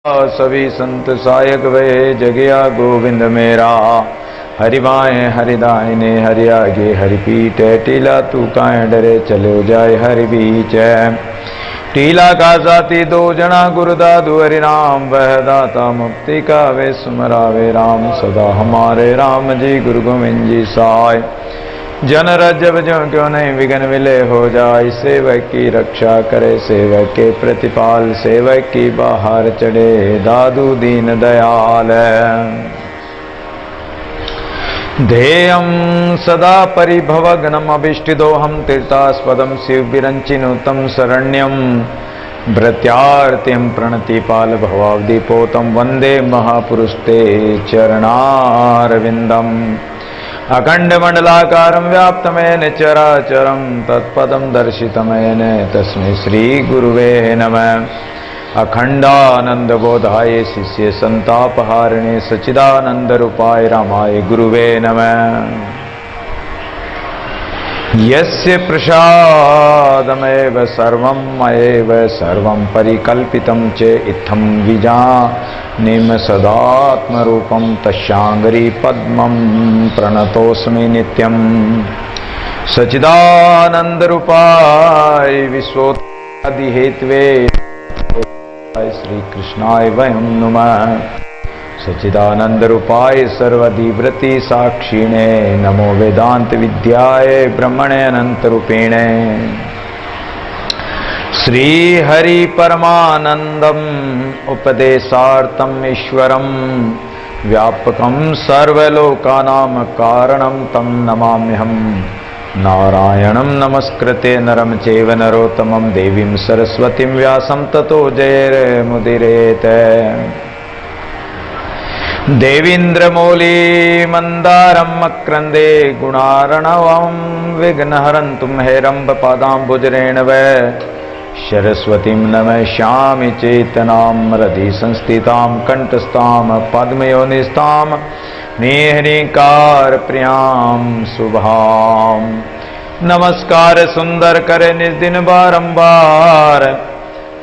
सभी संत सायक वे जगया गोविंद मेरा। हरिवाए हरिदायने हरि आगे हरि पीटे टीला तू काए डरे चलो जाए हरि बीच। टीला का साथी दो जना गुरुदादु हरि नाम वह दाता मुक्ति का वे सुमरावे राम सदा हमारे राम जी गुरु गोविंद जी साय। जन जब जो क्यों नहीं विघ्न मिले हो जाए सेवक की रक्षा करे सेवक के प्रतिपाल सेवक की बाहर चढ़े दादू दीन दयाल। ध्येयं सदा परिभवग्नम अभिष्टिदोहम तीर्थास्पदम शिव विरंचिनुतम शरण्यम भृत्यार्तिम प्रणतिपाल भवाब्धिपोतम वंदे महापुरुषते चरणारविंदम। अखंड मंडलाकारं व्याप्तमेन चराचरं तत्पदं दर्शितमेन तस्मै श्री गुरुवे नमः। अखंडानंद बोधाय शिष्य संतापहारिणे सच्चिदानंद रूपाय रामाय गुरुवे नमः। यस्य प्रसादमेव सर्वं मयैव सर्वं परिकल्पितं च इत्थं विजानीम सदात्मरूपं तस्याङ्घ्रि पद्मं प्रणतोऽस्मि नित्यं। सच्चिदानन्दरूपाय विश्वोत्पत्तिहेतवे श्री कृष्णाय वयं नमः। सच्चिदानंद रूपाय सर्वधिवृत्ति साक्षिणे नमो वेदांत विद्याय ब्रह्मणे अनंत रूपिणे। श्री हरि परमानंदम उपदेशार्थम ईश्वरम व्यापकम सर्वलोकानां कारणं तम नमाम्यहम्। नारायणं नमस्कृत्य नरं चैव नरोत्तमं देवीं सरस्वतीं व्यासं ततो जयमुदीरयेत्। देवीन्द्रमौली मंदारम मक्रंदे गुणार्णवं विघ्नहरन्तुं हेरम्बपादाम्बुजरेणवे। सरस्वतीं नमस्यामि चेतनां हृदि संस्थितां कंठस्थां पद्मयोनिस्थां मेहरीकार प्रियां शुभां। नमस्कार सुंदर करे निज बारंबार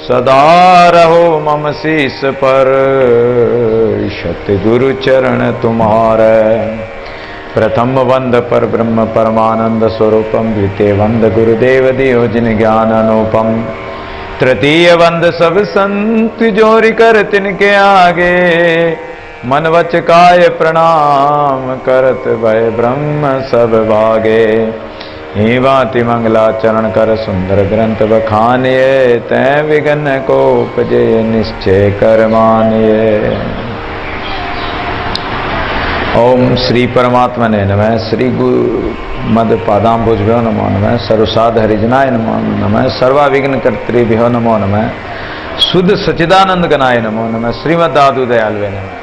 सदा रहो मम शीस पर सतगुरु चरण तुम्हारे। प्रथम वंद पर ब्रह्म परमानंद स्वरूपम द्वितीय वंद गुरुदेव दियो जिन ज्ञान अनुपम। तृतीय वंद सब संत जोरि कर तिनके आगे मन वच काय प्रणाम करत भय ब्रह्म सब भागे। ही भांति मंगलाचरण कर सुंदर ग्रंथ बखानिए तै विघ्न को उपजे निश्चय कर मानिए। ओम श्री परमात्मा ने नमः। श्री गुरु मद पादाम्बुजभ्यो नमो नमः। सर्वसाध हरिजनाय नमो नमः। सर्वाविघ्न कर्तृभ्यो नमो नमः। शुद्ध सच्चिदानंद गणाय नमो नमः। श्रीमद दादू दयालवे नमः।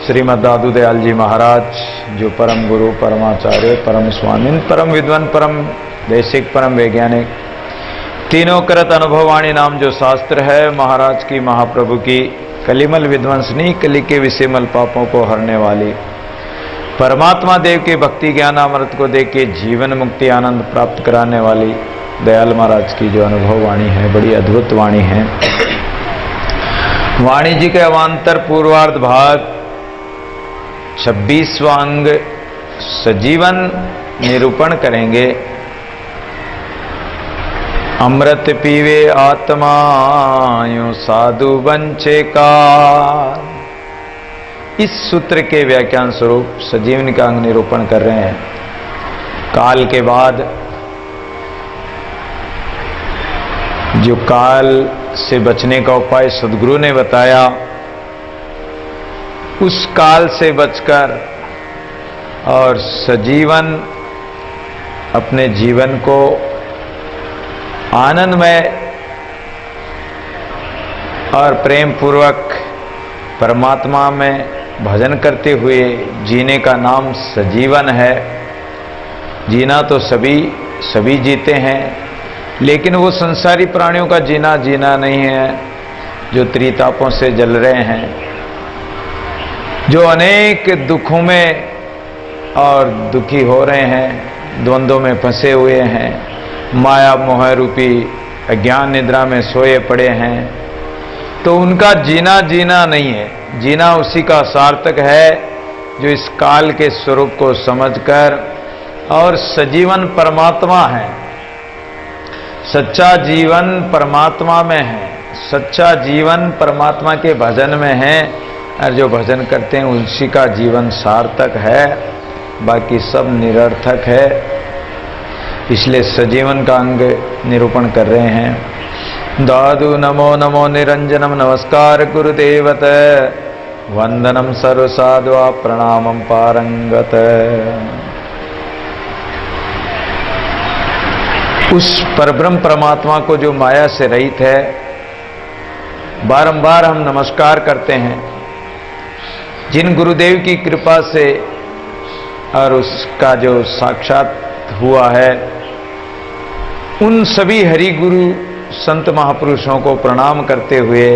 श्रीमद दादू दयाल जी महाराज जो परम गुरु परमाचार्य परम स्वामी परम विद्वान परम देशिक परम वैज्ञानिक तीनों करत अनुभववाणी नाम जो शास्त्र है महाराज की महाप्रभु की कलिमल विध्वंसनी कली के विषयमल पापों को हरने वाली परमात्मा देव के भक्ति ज्ञान अमृत को दे के जीवन मुक्ति आनंद प्राप्त कराने वाली दयाल महाराज की जो अनुभव वाणी है बड़ी अद्भुत वाणी है। वाणी जी के अवान्तर पूर्वार्ध भाग 26वां अंग सजीवन निरूपण करेंगे। अमृत पीवे आत्मा यूं साधु बंचे का। इस सूत्र के व्याख्यान स्वरूप सजीवन का अंग निरूपण कर रहे हैं। काल के बाद जो काल से बचने का उपाय सद्गुरु ने बताया उस काल से बचकर और सजीवन अपने जीवन को आनंदमय और प्रेम पूर्वक परमात्मा में भजन करते हुए जीने का नाम सजीवन है। जीना तो सभी जीते हैं लेकिन वो संसारी प्राणियों का जीना नहीं है जो त्रितापों से जल रहे हैं, जो अनेक दुखों में और दुखी हो रहे हैं, द्वंद्वों में फंसे हुए हैं, माया मोह रूपी अज्ञान निद्रा में सोए पड़े हैं, तो उनका जीना जीना नहीं है, जीना उसी का सार्थक है जो इस काल के स्वरूप को समझकर और सजीवन परमात्मा है। सच्चा जीवन परमात्मा में है, सच्चा जीवन परमात्मा के भजन में है, और जो भजन करते हैं उसी का जीवन सार्थक है, बाकी सब निरर्थक है। इसलिए सजीवन का अंग निरूपण कर रहे हैं। दादु नमो नमो निरंजनम नमस्कार गुरुदेवत वंदनम सर्वसाध्वा प्रणामम पारंगत। उस परब्रह्म परमात्मा को जो माया से रहित है, बारंबार हम नमस्कार करते हैं। जिन गुरुदेव की कृपा से और उसका जो साक्षात हुआ है, उन सभी हरि गुरु संत महापुरुषों को प्रणाम करते हुए,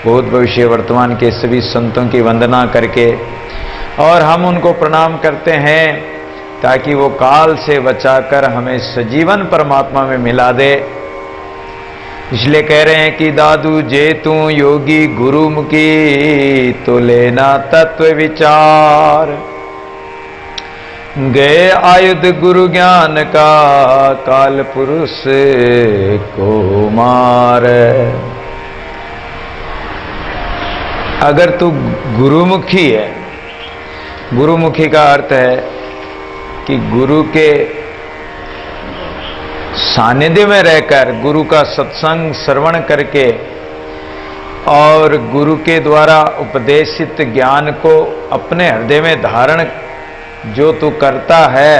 भूत भविष्य वर्तमान के सभी संतों की वंदना करके, और हम उनको प्रणाम करते हैं ताकि वो काल से बचाकर हमें सजीवन परमात्मा में मिला दे। इसलिए कह रहे हैं कि दादू जे तू योगी गुरुमुखी तो लेना तत्व विचार, गए आयुध गुरु ज्ञान का काल पुरुष को मार। अगर तू गुरुमुखी है, गुरुमुखी का अर्थ है कि गुरु के सानिध्य में रहकर, गुरु का सत्संग श्रवण करके और गुरु के द्वारा उपदेशित ज्ञान को अपने हृदय में धारण जो तू करता है,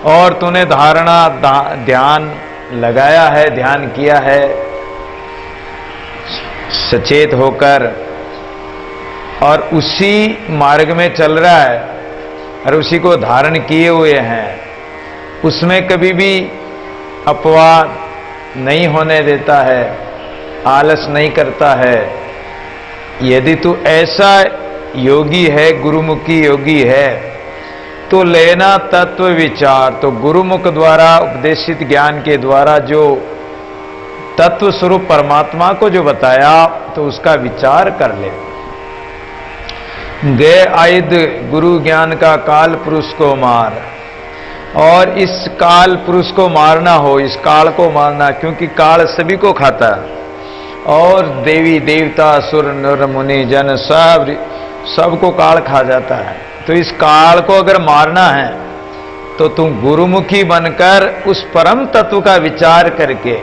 और तूने धारणा ध्यान लगाया है, ध्यान किया है सचेत होकर, और उसी मार्ग में चल रहा है और उसी को धारण किए हुए हैं, उसमें कभी भी अपवाद नहीं होने देता है, आलस नहीं करता है। यदि तू ऐसा योगी है, गुरुमुखी योगी है, तो लेना तत्व विचार, तो गुरुमुख द्वारा उपदेशित ज्ञान के द्वारा जो तत्व स्वरूप परमात्मा को जो बताया, तो उसका विचार कर ले। गए आयुध गुरु ज्ञान का काल पुरुष को मार, और इस काल पुरुष को मारना हो, इस काल को मारना, क्योंकि काल सभी को खाता है, और देवी देवता असुर नर मुनि जन सबको काल खा जाता है। तो इस काल को अगर मारना है तो तुम गुरुमुखी बनकर उस परम तत्व का विचार करके,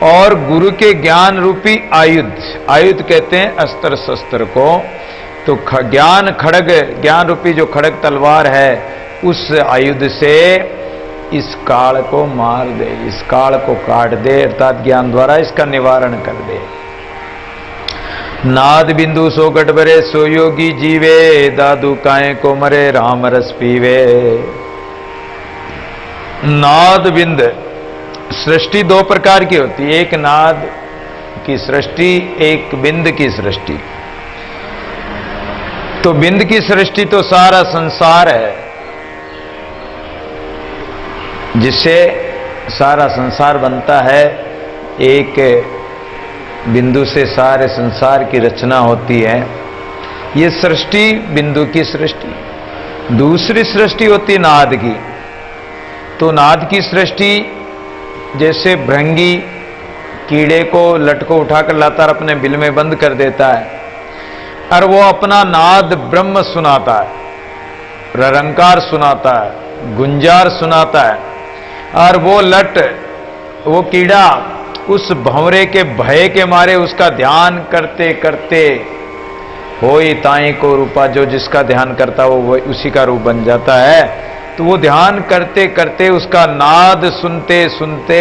और गुरु के ज्ञान रूपी आयुध, आयुध कहते हैं अस्त्र शस्त्र को, तो ज्ञान खड़ग, ज्ञान रूपी जो खड़ग तलवार है, उस आयुध से इस काल को मार दे, इस काल को काट दे, अर्थात ज्ञान द्वारा इसका निवारण कर दे। नाद बिंदु सो गटबरे सो योगी जीवे, दादू काए को मरे राम रस पीवे। नाद बिंद सृष्टि दो प्रकार की होती है, एक नाद की सृष्टि, एक बिंद की सृष्टि। तो बिंद की सृष्टि तो सारा संसार है, जिससे सारा संसार बनता है। एक बिंदु से सारे संसार की रचना होती है, ये सृष्टि बिंदु की सृष्टि। दूसरी सृष्टि होती है नाद की। तो नाद की सृष्टि जैसे भृंगी कीड़े को लटको उठाकर लाता और अपने बिल में बंद कर देता है, और वो अपना नाद ब्रह्म सुनाता है, ररंकार सुनाता है, गुंजार सुनाता है, और वो लट, वो कीड़ा उस भंवरे के भय के मारे उसका ध्यान करते करते होई ताई को रूपा, जो जिसका ध्यान करता वो उसी का रूप बन जाता है। तो वो ध्यान करते करते उसका नाद सुनते सुनते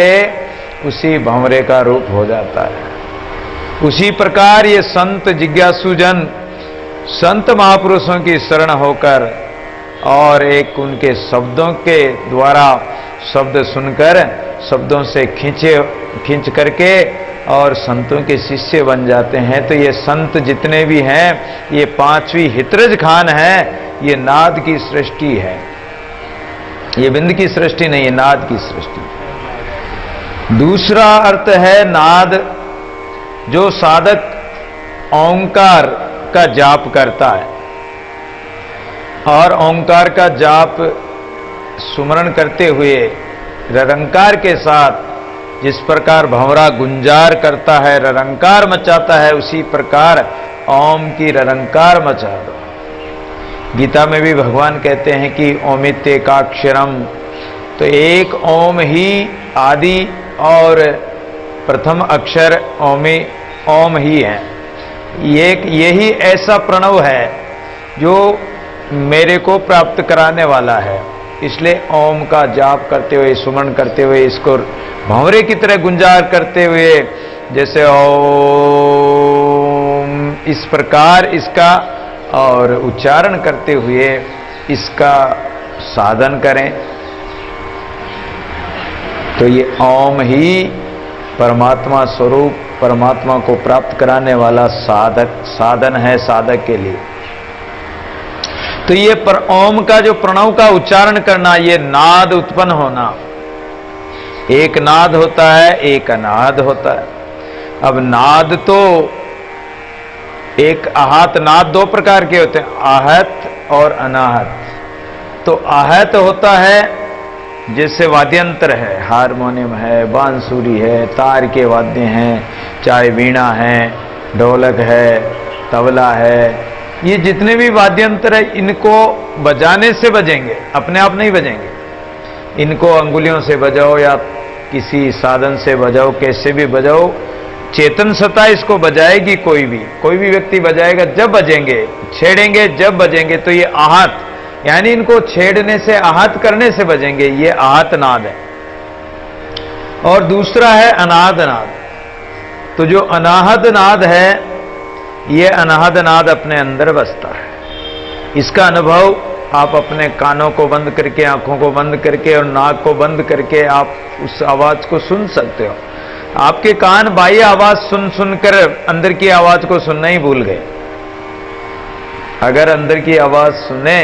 उसी भंवरे का रूप हो जाता है। उसी प्रकार ये संत जिज्ञासुजन संत महापुरुषों की शरण होकर और एक उनके शब्दों के द्वारा शब्द सुनकर शब्दों से खींच करके और संतों के शिष्य बन जाते हैं। तो ये संत जितने भी हैं ये पांचवी हितरज खान है, ये नाद की सृष्टि है, ये बिंद की सृष्टि नहीं है, नाद की सृष्टि। दूसरा अर्थ है नाद, जो साधक ओंकार का जाप करता है और ओंकार का जाप सुमरण करते हुए ररंकार के साथ जिस प्रकार भंवरा गुंजार करता है, ररंकार मचाता है, उसी प्रकार ओम की ररंकार मचा दो। गीता में भी भगवान कहते हैं कि ओमित्येकाक्षरम, तो एक ओम ही आदि और प्रथम अक्षर ओम ही है। यही ऐसा प्रणव है जो मेरे को प्राप्त कराने वाला है। इसलिए ओम का जाप करते हुए, सुमरण करते हुए, इसको भंवरे की तरह गुंजार करते हुए, जैसे ओम इस प्रकार इसका और उच्चारण करते हुए इसका साधन करें। तो ये ओम ही परमात्मा स्वरूप, परमात्मा को प्राप्त कराने वाला साधन है साधक के लिए। तो ये पर ओम का जो प्रणव का उच्चारण करना, ये नाद उत्पन्न होना, एक नाद होता है, एक अनाद होता है। अब नाद तो एक आहत नाद दो प्रकार के होते हैं, आहत और अनाहत। तो आहत होता है जैसे वाद्यंत्र है, हारमोनियम है, बांसुरी है, तार के वाद्य हैं, चाहे वीणा है, ढोलक है, तबला है, ये जितने भी वाद्यंत्र है इनको बजाने से बजेंगे, अपने आप नहीं बजेंगे। इनको अंगुलियों से बजाओ या किसी साधन से बजाओ, कैसे भी बजाओ, चेतन सत्ता इसको बजाएगी। कोई भी व्यक्ति बजाएगा, जब बजेंगे, छेड़ेंगे जब बजेंगे, तो ये आहत, यानी इनको छेड़ने से, आहत करने से बजेंगे, ये आहत नाद है। और दूसरा है अनाद नाद। तो जो अनाहत नाद है, ये अनाहत नाद अपने अंदर बसता है। इसका अनुभव आप अपने कानों को बंद करके, आंखों को बंद करके और नाक को बंद करके आप उस आवाज को सुन सकते हो। आपके कान बाह्य आवाज सुन सुनकर अंदर की आवाज को सुनना ही भूल गए। अगर अंदर की आवाज सुने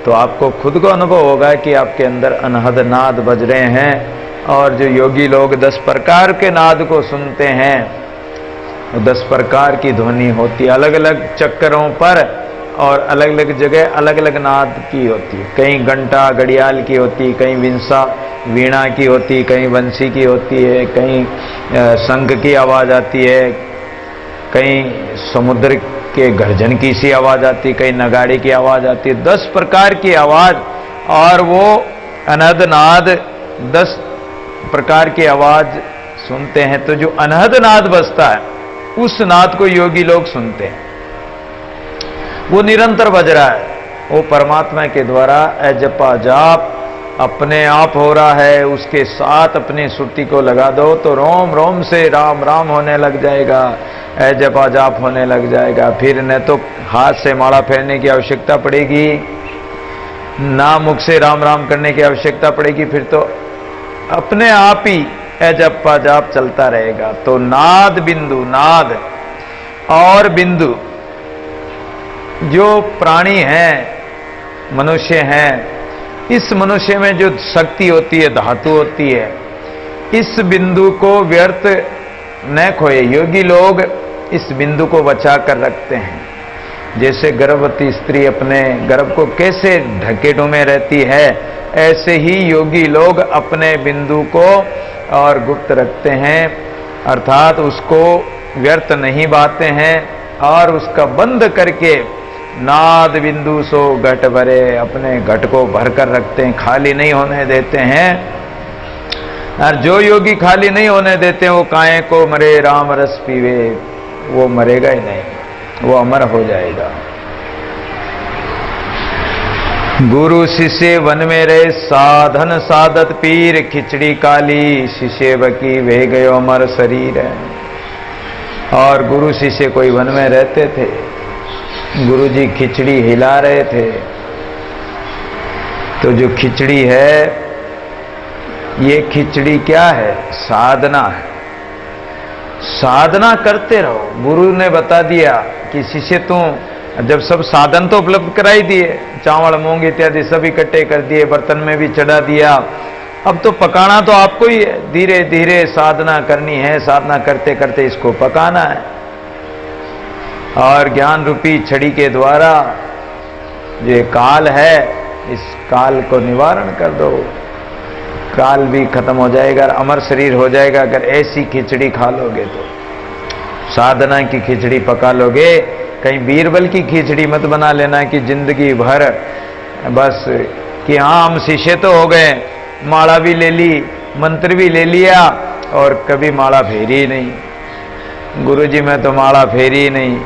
तो आपको खुद को अनुभव होगा कि आपके अंदर अनहद नाद बज रहे हैं। और जो योगी लोग 10 प्रकार के नाद को सुनते हैं, 10 प्रकार की ध्वनि होती है अलग अलग चक्करों पर, और अलग अलग जगह अलग अलग नाद की होती है। कहीं घंटा घड़ियाल की होती है, कहीं विंसा वीणा की होती है, कहीं बंसी की होती है, कहीं शंख की आवाज आती है, कहीं समुद्र के गर्जन की सी आवाज आती है, कहीं नगाड़े की आवाज आती है। 10 प्रकार की आवाज, और वो अनहद नाद 10 प्रकार की आवाज सुनते हैं। तो जो अनहद नाद बजता है, उस नाद को योगी लोग सुनते हैं। वो निरंतर बज रहा है, वो परमात्मा के द्वारा जपा जाप अपने आप हो रहा है। उसके साथ अपनी सुरती को लगा दो तो रोम रोम से राम राम होने लग जाएगा, जपा जाप होने लग जाएगा। फिर न तो हाथ से माला फेरने की आवश्यकता पड़ेगी, ना मुख से राम राम करने की आवश्यकता पड़ेगी, फिर तो अपने आप ही जपा जाप चलता रहेगा। तो नाद बिंदु, नाद और बिंदु, जो प्राणी हैं, मनुष्य हैं, इस मनुष्य में जो शक्ति होती है, धातु होती है, इस बिंदु को व्यर्थ न खोए। योगी लोग इस बिंदु को बचा कर रखते हैं। जैसे गर्भवती स्त्री अपने गर्भ को कैसे ढके ढूंढे रहती है, ऐसे ही योगी लोग अपने बिंदु को और गुप्त रखते हैं, अर्थात उसको व्यर्थ नहीं बाते हैं, और उसका बंद करके नाद बिंदु सो घट भरे, अपने घट को भर कर रखते हैं, खाली नहीं होने देते हैं। और जो योगी खाली नहीं होने देते हैं, वो काहे को मरे राम रस पीवे, वो मरेगा ही नहीं, वो अमर हो जाएगा। गुरु शिष्य वन में रहे, साधन साधत पीर, खिचड़ी काली शिष्य बकी वे गयो अमर शरीर। और गुरु शिष्य कोई वन में रहते थे, गुरुजी खिचड़ी हिला रहे थे। तो जो खिचड़ी है, ये खिचड़ी क्या है? साधना है। साधना करते रहो। गुरु ने बता दिया कि शिष्य तू, जब सब साधन तो उपलब्ध कराई दिए, चावल मूंग इत्यादि सब इकट्ठे कर दिए, बर्तन में भी चढ़ा दिया, अब तो पकाना तो आपको ही है। धीरे धीरे साधना करनी है, साधना करते करते इसको पकाना है। और ज्ञान रूपी छड़ी के द्वारा ये काल है, इस काल को निवारण कर दो। काल भी खत्म हो जाएगा, अमर शरीर हो जाएगा अगर ऐसी खिचड़ी खा लोगे तो। साधना की खिचड़ी पका लोगे, कहीं बीरबल की खिचड़ी मत बना लेना कि जिंदगी भर बस कि हाँ हम शिष्य तो हो गए, माला भी ले ली, मंत्र भी ले लिया और कभी माला फेरी नहीं। गुरुजी मैं तो माला फेरी नहीं,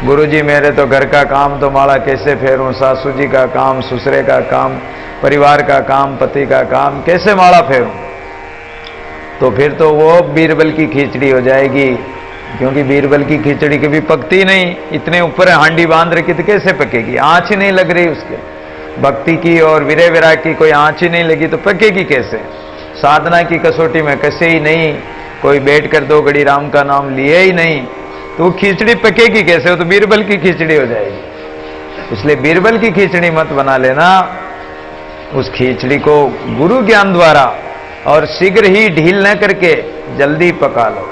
गुरुजी मेरे तो घर का काम तो माला कैसे फेरूं, सासू जी का काम, ससुरे का काम, परिवार का काम, पति का काम, कैसे माला फेरूं। तो फिर तो वो बीरबल की खिचड़ी हो जाएगी, क्योंकि बीरबल की खिचड़ी कभी पकती नहीं। इतने ऊपर हांडी बांध रखी तो कैसे पकेगी, आंच ही नहीं लग रही उसके। भक्ति की और विरय विराग की कोई आंच ही नहीं लगी तो पकेगी कैसे। साधना की कसौटी में कसे ही नहीं, कोई बैठ कर 2 घड़ी राम का नाम लिए ही नहीं, तो वो खिचड़ी पकेगी कैसे, वो तो बीरबल की खिचड़ी हो जाएगी। इसलिए बीरबल की खिचड़ी मत बना लेना, उस खिचड़ी को गुरु ज्ञान द्वारा और शीघ्र ही ढील न करके जल्दी पका लो।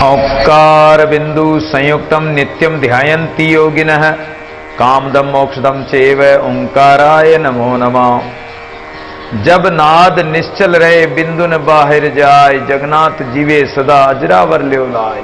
औकार बिंदु संयुक्तम नित्यम ध्यायन्ति योगिनः कामदम मोक्षदम चैव ओंकाराय नमो नमः। जब नाद निश्चल रहे बिंदु न बाहर जाए, जगन्नाथ जीवे सदा अजरावर ल्यो लाए।